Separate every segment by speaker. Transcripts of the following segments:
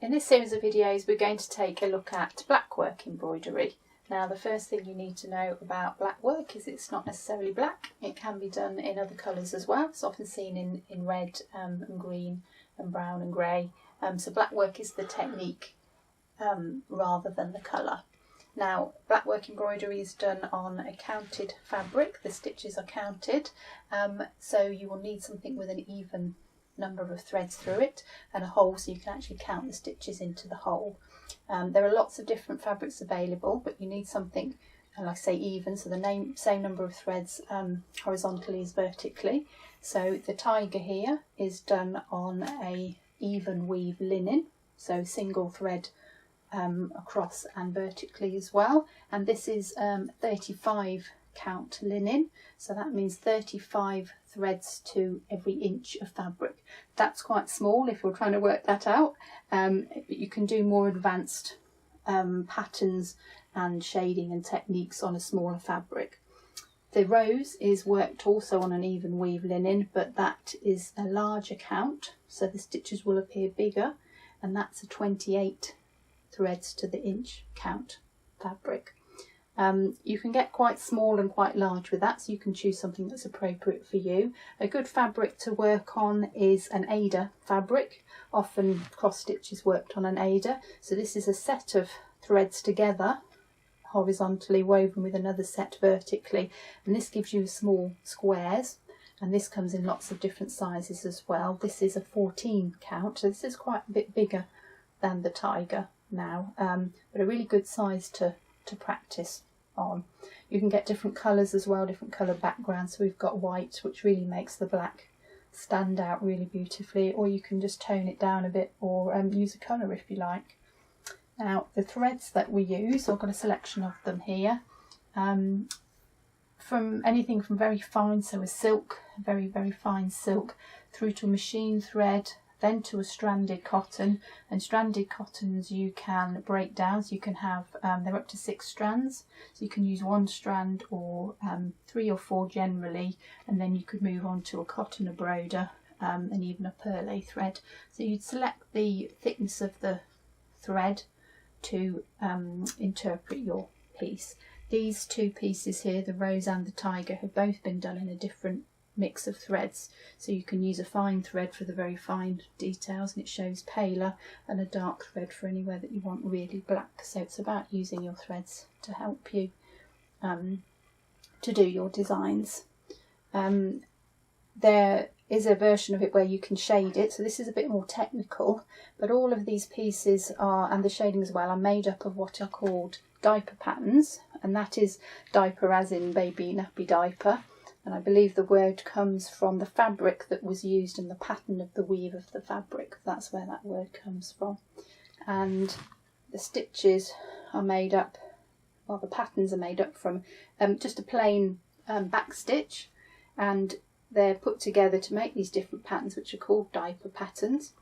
Speaker 1: In this series of videos we're going to take a look at blackwork embroidery. Now the first thing you need to know about blackwork is it's not necessarily black, it can be done in other colours as well. It's often seen in red and green and brown and grey. So blackwork is the technique rather than the colour. Now blackwork embroidery is done on a counted fabric, the stitches are counted, so you will need something with an even number of threads through it and a hole so you can actually count the stitches into the hole. There are lots of different fabrics available, but you need something, like I say, even, so the same number of threads horizontally as vertically. So the tiger here is done on a even weave linen, so single thread across and vertically as well, and this is 35 count linen, so that means 35 threads to every inch of fabric. That's quite small if you're trying to work that out, but you can do more advanced patterns and shading and techniques on a smaller fabric. The rose is worked also on an even weave linen, but that is a larger count, so the stitches will appear bigger, and that's a 28 threads to the inch count fabric. You can get quite small and quite large with that, so you can choose something that's appropriate for you. A good fabric to work on is an Aida fabric. Often cross stitch is worked on an Aida. So this is a set of threads together, horizontally woven with another set vertically, and this gives you small squares, and this comes in lots of different sizes as well. This is a 14 count, so this is quite a bit bigger than the tiger now, but a really good size to practice on. You can get different colours as well, different colour backgrounds. So we've got white, which really makes the black stand out really beautifully, or you can just tone it down a bit, or use a colour if you like. Now the threads that we use, I've got a selection of them here, from anything from very fine, so a silk, very fine silk, through to a machine thread, then to a stranded cotton, and stranded cottons you can break down, so you can have, they're up to 6 strands, so you can use 1 strand or 3 or 4 generally, and then you could move on to a cotton, a broder, and even a perlé thread. So you'd select the thickness of the thread to interpret your piece. These two pieces here, the rose and the tiger, have both been done in a different mix of threads, so you can use a fine thread for the very fine details, and it shows paler, and a dark thread for anywhere that you want really black. So it's about using your threads to help you to do your designs. There is a version of it where you can shade it, so this is a bit more technical, but all of these pieces are, and the shading as well, are made up of what are called diaper patterns, and that is diaper as in baby nappy diaper. And I believe the word comes from the fabric that was used and the pattern of the weave of the fabric. That's where that word comes from. And the stitches are made up, well, the patterns are made up from just a plain back stitch, and they're put together to make these different patterns, which are called diaper patterns.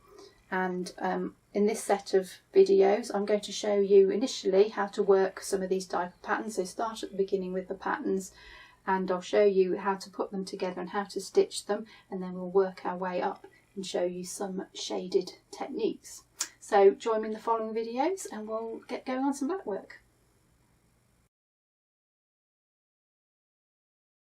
Speaker 1: And in this set of videos I'm going to show you initially how to work some of these diaper patterns. So start at the beginning with the patterns, and I'll show you how to put them together and how to stitch them, and then we'll work our way up and show you some shaded techniques. So join me in the following videos and we'll get going on some blackwork.